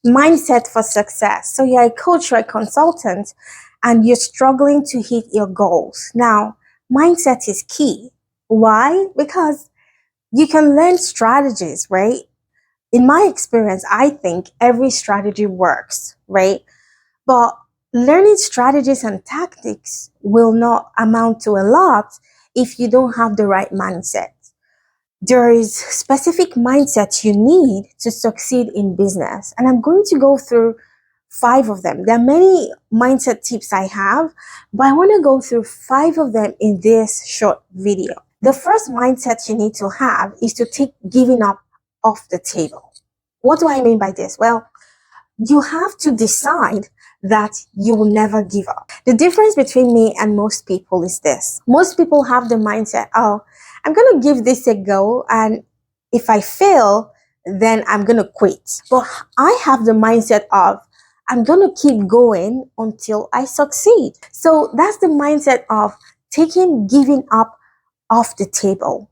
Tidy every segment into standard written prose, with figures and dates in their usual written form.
mindset for success. So you're a coach or a consultant and you're struggling to hit your goals. Now, mindset is key. Why? Because you can learn strategies, right? In my experience, I think every strategy works, right? But learning strategies and tactics will not amount to a lot if you don't have the right mindset. There is specific mindset you need to succeed in business. And I'm going to go through 5 of them. There are many mindset tips I have, but I want to go through 5 of them in this short video. The first mindset you need to have is to take giving up off the table. What do I mean by this? Well, you have to decide that you will never give up. The difference between me and most people is this. Most people have the mindset, oh, I'm going to give this a go, and if I fail, then I'm going to quit. But I have the mindset of, I'm going to keep going until I succeed. So that's the mindset of taking giving up off the table.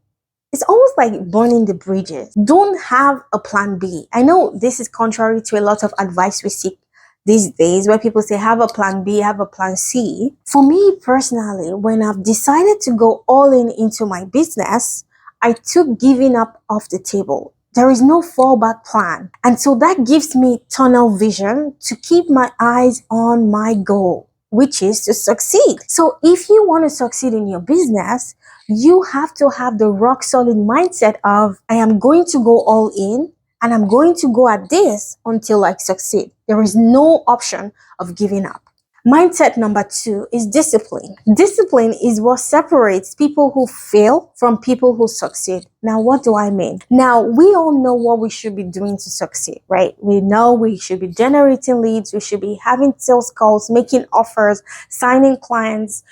It's almost like burning the bridges. Don't have a plan B. I know this is contrary to a lot of advice we seek these days, where people say, have a plan B, have a plan C. For me personally, when I've decided to go all in into my business, I took giving up off the table. There is no fallback plan. And so that gives me tunnel vision to keep my eyes on my goal, which is to succeed. So if you want to succeed in your business, you have to have the rock solid mindset of, I am going to go all in and I'm going to go at this until I succeed. There is no option of giving up. Mindset number 2 is discipline. Discipline is what separates people who fail from people who succeed. Now, what do I mean? Now, we all know what we should be doing to succeed, right? We know we should be generating leads. We should be having sales calls, making offers, signing clients,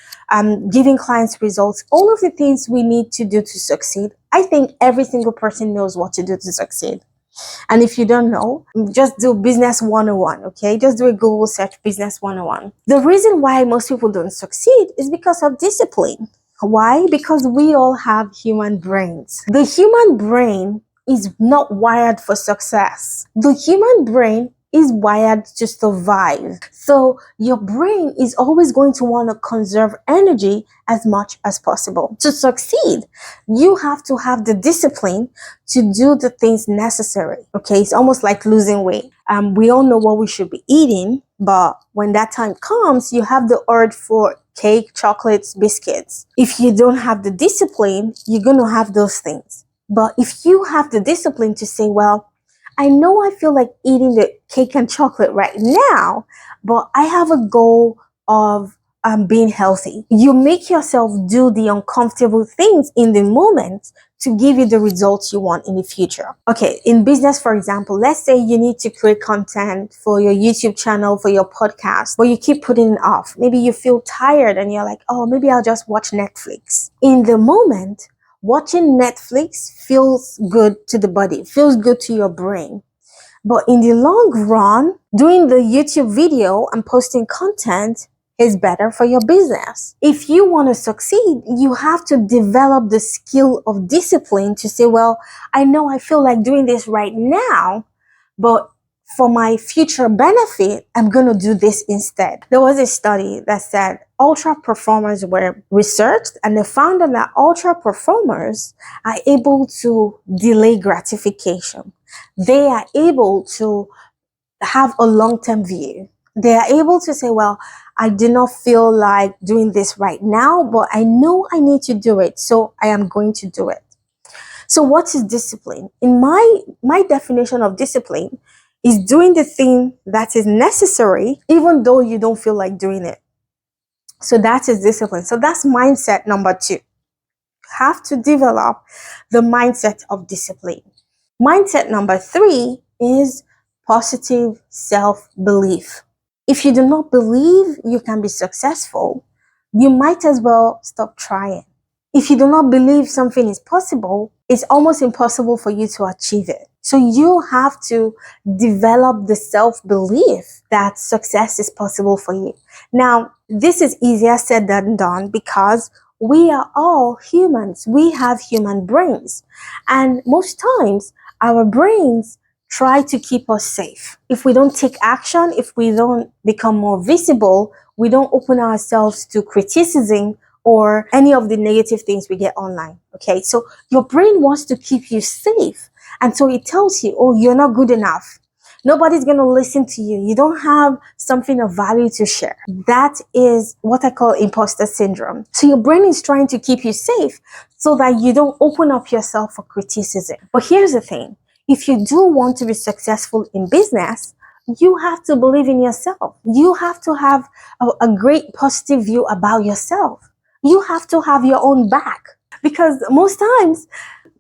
giving clients results. All of the things we need to do to succeed. I think every single person knows what to do to succeed. And if you don't know, just do business 101, okay? Just do a Google search, business 101. The reason why most people don't succeed is because of discipline. Why? Because we all have human brains. The human brain is not wired for success. The human brain is wired to survive. So your brain is always going to want to conserve energy as much as possible. To succeed, you have to have the discipline to do the things necessary. Okay, it's almost like losing weight. We all know what we should be eating, but when that time comes, you have the urge for cake, chocolates, biscuits. If you don't have the discipline, you're going to have those things. But if you have the discipline to say, well, I know I feel like eating the cake and chocolate right now, but I have a goal of being healthy. You make yourself do the uncomfortable things in the moment to give you the results you want in the future. Okay, in business, for example, let's say you need to create content for your YouTube channel, for your podcast, but you keep putting it off. Maybe you feel tired and you're like, oh, maybe I'll just watch Netflix. In the moment, watching Netflix feels good to the body, feels good to your brain. But in the long run, doing the YouTube video and posting content is better for your business. If you want to succeed, you have to develop the skill of discipline to say, well, I know I feel like doing this right now, but for my future benefit, I'm going to do this instead. There was a study that said ultra performers were researched, and they found that ultra performers are able to delay gratification. They are able to have a long-term view. They are able to say, well, I do not feel like doing this right now, but I know I need to do it, so I am going to do it. So what is discipline? In my definition of discipline is doing the thing that is necessary, even though you don't feel like doing it. So that is discipline. So that's mindset number 2. You have to develop the mindset of discipline. Mindset number 3 is positive self-belief. If you do not believe you can be successful, you might as well stop trying. If you do not believe something is possible, it's almost impossible for you to achieve it. So you have to develop the self-belief that success is possible for you. Now, this is easier said than done because we are all humans. We have human brains. And most times, our brains try to keep us safe. If we don't take action, if we don't become more visible, we don't open ourselves to criticism or any of the negative things we get online. Okay, so your brain wants to keep you safe. And so it tells you, oh, you're not good enough. Nobody's going to listen to you. You don't have something of value to share. That is what I call imposter syndrome. So your brain is trying to keep you safe so that you don't open up yourself for criticism. But here's the thing. If you do want to be successful in business, you have to believe in yourself. You have to have a great positive view about yourself. You have to have your own back, because most times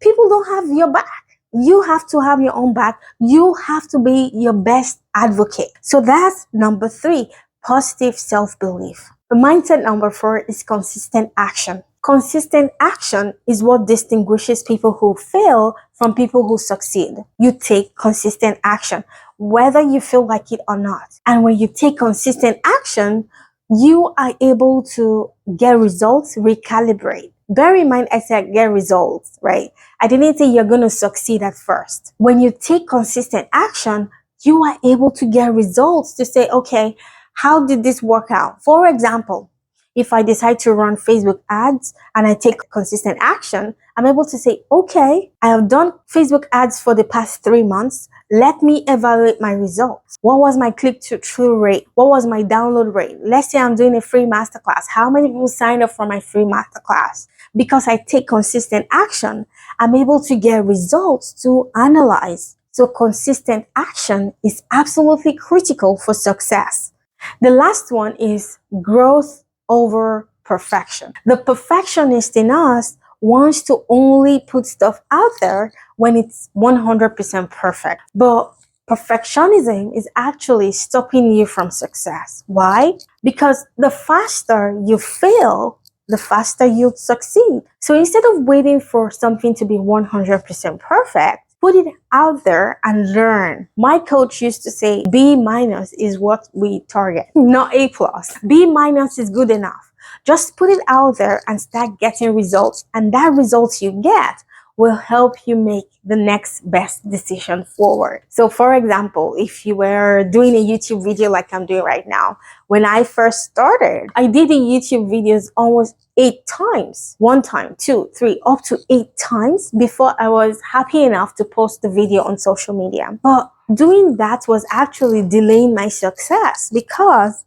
people don't have your back. You have to have your own back. You have to be your best advocate. So that's number 3, positive self-belief. The mindset number 4 is consistent action. Consistent action is what distinguishes people who fail from people who succeed. You take consistent action, whether you feel like it or not. And when you take consistent action, you are able to get results, recalibrate. Bear in mind, I said get results, right? I didn't say you're going to succeed at first. When you take consistent action, you are able to get results to say, okay, how did this work out? For example, if I decide to run Facebook ads and I take consistent action, I'm able to say, okay, I have done Facebook ads for the past 3 months. Let me evaluate my results. What was my click-to-through rate? What was my download rate? Let's say I'm doing a free masterclass. How many people signed up for my free masterclass? Because I take consistent action, I'm able to get results to analyze. So consistent action is absolutely critical for success. The last one is growth over perfection. The perfectionist in us wants to only put stuff out there when it's 100% perfect. But perfectionism is actually stopping you from success. Why? Because the faster you fail, the faster you'll succeed. So instead of waiting for something to be 100% perfect, put it out there and learn. My coach used to say B minus is what we target, not A plus. B minus is good enough. Just put it out there and start getting results. And that results you get will help you make the next best decision forward. So for example, if you were doing a YouTube video like I'm doing right now, when I first started, I did the YouTube videos almost 8 times. 1 time, 2, 3, up to 8 times before I was happy enough to post the video on social media. But doing that was actually delaying my success because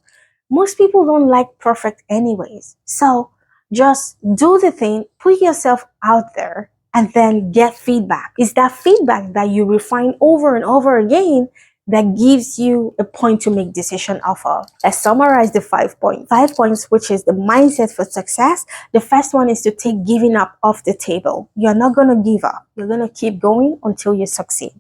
most people don't like perfect anyways. So just do the thing, put yourself out there, and then get feedback. It's that feedback that you refine over and over again that gives you a point to make decision off of. Let's summarize the 5 points. 5 points, which is the mindset for success. The first one is to take giving up off the table. You're not going to give up. You're going to keep going until you succeed.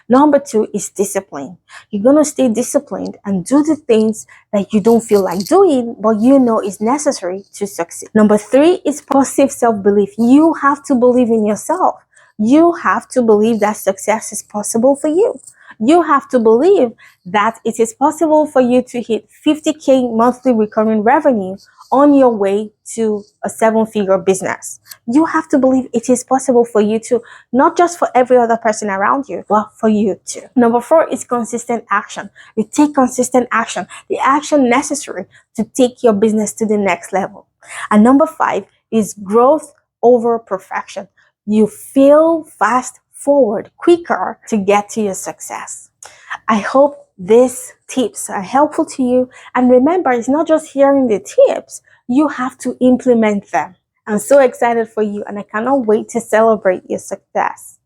Number 2 is discipline. You're going to stay disciplined and do the things that you don't feel like doing, but you know is necessary to succeed. Number 3 is positive self-belief. You have to believe in yourself. You have to believe that success is possible for you. You have to believe that it is possible for you to hit 50K monthly recurring revenue on your way to a 7-figure business. You have to believe it is possible for you to, not just for every other person around you, but for you too. Number 4 is consistent action. You take consistent action, the action necessary to take your business to the next level. And number 5 is growth over perfection. You fail fast forward quicker to get to your success. I hope these tips are helpful to you. And remember, it's not just hearing the tips, you have to implement them. I'm so excited for you and I cannot wait to celebrate your success.